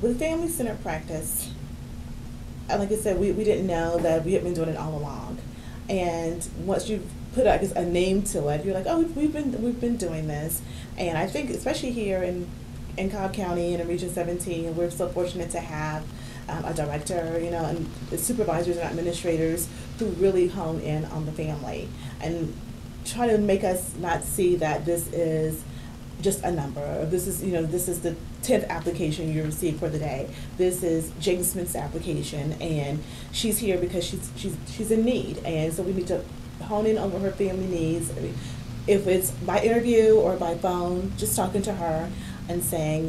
With family-centered practice, like I said, we didn't know that we had been doing it all along. And once you put, I guess, a name to it, you're like, oh, we've been doing this. And I think, especially here in Cobb County and in Region 17, we're so fortunate to have a director, and supervisors and administrators who really hone in on the family and try to make us not see that this is just a number. Or this is the 10th application you received for the day. This is Jane Smith's application, and she's here because she's in need, and so we need to hone in on what her family needs. I mean, if it's by interview or by phone, just talking to her and saying,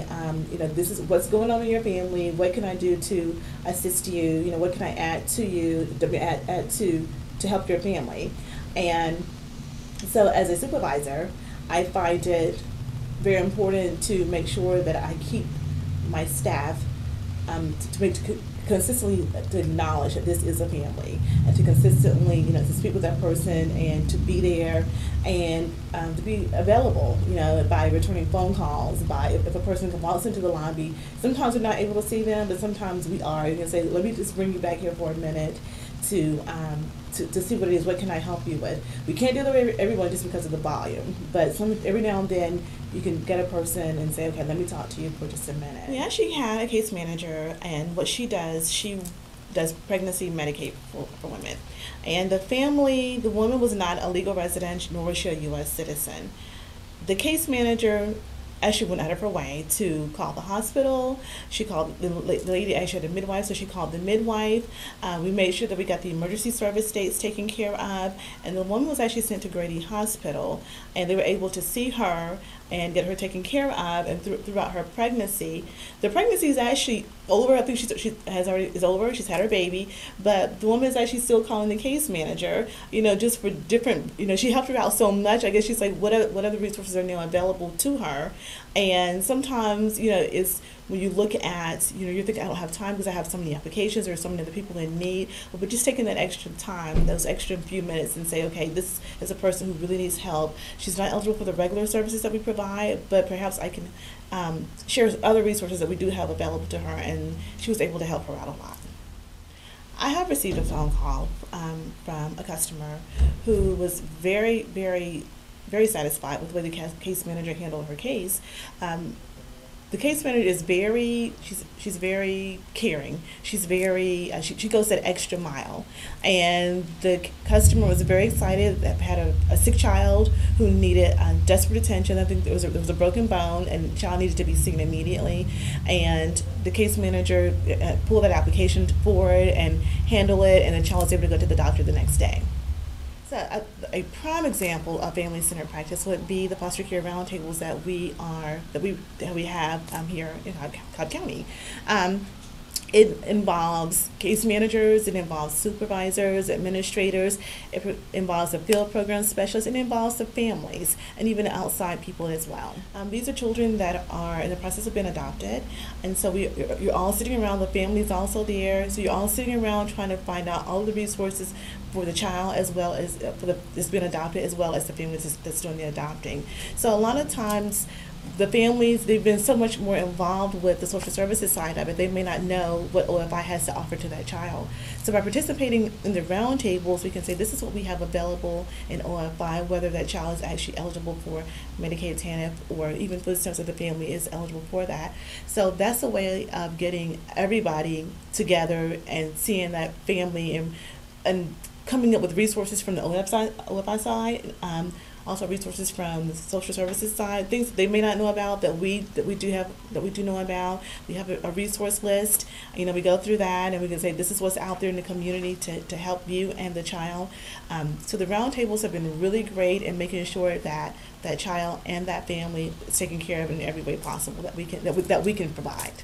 this is what's going on in your family. What can I do to assist you? What can I add to you? Add to help your family. And so, as a supervisor, I find it very important to make sure that I keep my staff to consistently to acknowledge that this is a family, and to consistently to speak with that person and to be there and to be available, by returning phone calls, by if a person walks into the lobby. Sometimes we're not able to see them, but sometimes we are. You can say, let me just bring you back here for a minute to see what it is. What can I help you with? We can't do that with everyone just because of the volume, but every now and then you can get a person and say, okay, let me talk to you for just a minute. We actually had a case manager, and what she does pregnancy Medicaid for women. And the woman was not a legal resident, nor was she a U.S. citizen. The case manager actually went out of her way to call the hospital. She called the lady, actually had a midwife, so she called the midwife. We made sure that we got the emergency service dates taken care of, and the woman was actually sent to Grady Hospital, and they were able to see her and get her taken care of. And throughout her pregnancy, the pregnancy is actually over. I think she is over. She's had her baby, but the woman is actually still calling the case manager, just for different, she helped her out so much. I guess she's like, what other resources are now available to her? And sometimes, it's when you look at, you're thinking, I don't have time because I have so many applications or so many other people in need. But just taking that extra time, those extra few minutes, and say, okay, this is a person who really needs help. She's not eligible for the regular services that we provide, but perhaps I can share other resources that we do have available to her, and she was able to help her out a lot. I have received a phone call from a customer who was very, very, very satisfied with the way the case manager handled her case. The case manager is she's very caring. She's very, she goes that extra mile. And the customer was very excited that had a sick child who needed desperate attention. I think there was a broken bone, and the child needed to be seen immediately. And the case manager pulled that application forward and handled it, and the child was able to go to the doctor the next day. So a prime example of family-centered practice would be the foster care roundtables that we have here in Cobb County. It involves case managers, it involves supervisors, administrators, it involves the field program specialists, it involves the families, and even outside people as well. These are children that are in the process of being adopted, and so you're all sitting around, the family's also there, so you're all sitting around trying to find out all the resources for the child, as well as for that's been adopted, as well as the family that's doing the adopting. So a lot of times, the families, they've been so much more involved with the social services side of it, they may not know what OFI has to offer to that child. So by participating in the roundtables, we can say this is what we have available in OFI, whether that child is actually eligible for Medicaid, TANF, or even food stamps if the family is eligible for that. So that's a way of getting everybody together and seeing that family and coming up with resources from the OFI side. Also resources from the social services side, things they may not know about that we do know about. We have a resource list. We go through that and we can say this is what's out there in the community to help you and the child. So the roundtables have been really great in making sure that that child and that family is taken care of in every way possible that we can provide.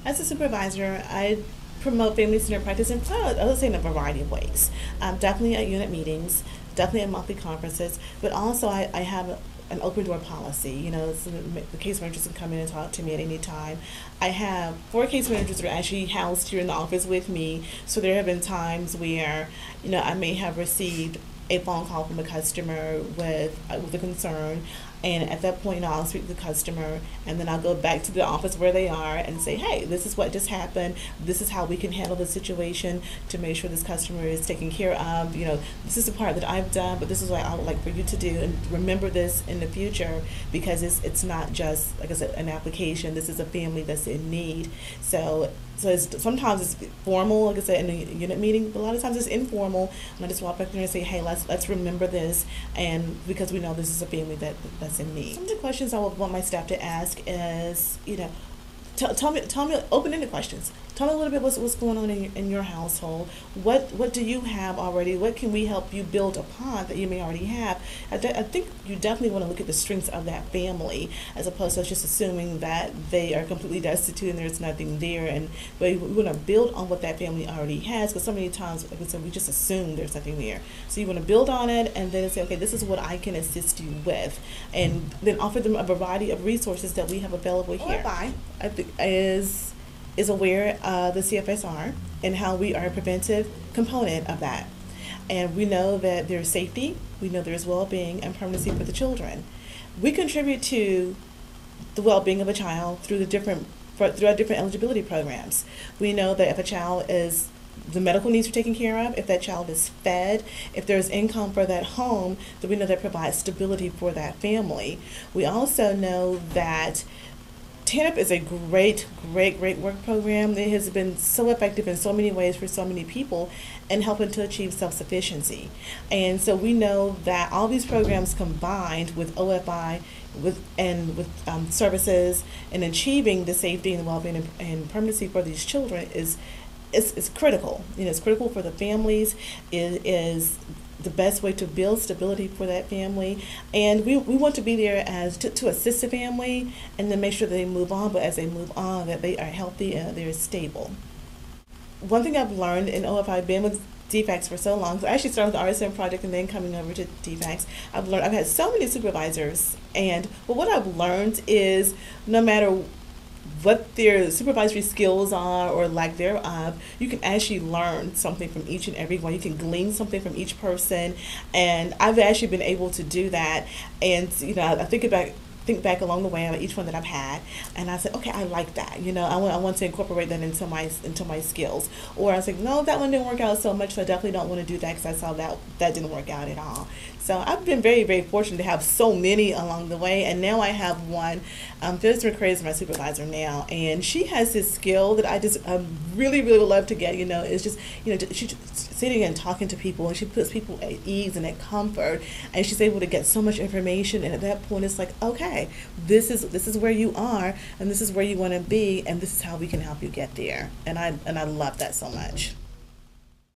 As a supervisor, I promote family-centered practice in a variety of ways. Definitely at unit meetings, definitely at monthly conferences, but also I have an open door policy. So the case managers can come in and talk to me at any time. I have 4 case managers that are actually housed here in the office with me, so there have been times where I may have received a phone call from a customer with a concern. And at that point, I'll speak to the customer, and then I'll go back to the office where they are and say, hey, this is what just happened. This is how we can handle the situation to make sure this customer is taken care of. This is the part that I've done, but this is what I would like for you to do. And remember this in the future, because it's not just, like I said, an application. This is a family that's in need. So sometimes it's formal, like I said, in a unit meeting, but a lot of times it's informal. And I just walk back there and say, hey, let's remember this, and because we know this is a family that's in need. Some of the questions I would want my staff to ask is, tell me open-ended questions. Tell me a little bit what's going on in your household. What do you have already? What can we help you build upon that you may already have? I think you definitely want to look at the strengths of that family, as opposed to just assuming that they are completely destitute and there's nothing there. And we want to build on what that family already has, because so many times, like I said, we just assume there's nothing there. So you want to build on it and then say, okay, this is what I can assist you with, and then offer them a variety of resources that we have available here. I think is aware of the CFSR and how we are a preventive component of that. And we know that there's safety, we know there's well-being and permanency for the children. We contribute to the well-being of a child through our different eligibility programs. We know that if a child the medical needs are taken care of, if that child is fed, if there's income for that home, then we know that provides stability for that family. We also know that TANF is a great work program. It has been so effective in so many ways for so many people in helping to achieve self-sufficiency. And so we know that all these programs combined with OFI, with services, and achieving the safety and the well-being and permanency for these children is critical. It's critical for the families. It is the best way to build stability for that family, and we want to be there to assist the family and then make sure that they move on, but as they move on, that they are healthy and they're stable. One thing I've learned in OFI, being with DFACS for so long, so I actually started with the RSM project and then coming over to DFACS, I've had so many supervisors, but what I've learned is no matter what their supervisory skills are or lack thereof, you can actually learn something from each and every one. You can glean something from each person, and I've actually been able to do that. And I think back along the way on each one that I've had, and I said, okay, I like that. I want to incorporate that into my skills. Or I was like, no, that one didn't work out so much, so I definitely don't want to do that because I saw that didn't work out at all. So I've been very, very fortunate to have so many along the way, and now I have one. Phyllis McCray is my supervisor now, and she has this skill that I just really, really would love to get. It's just, she's sitting and talking to people, and she puts people at ease and at comfort, and she's able to get so much information. And at that point, it's like, okay, this is where you are, and this is where you want to be, and this is how we can help you get there. And I love that so much.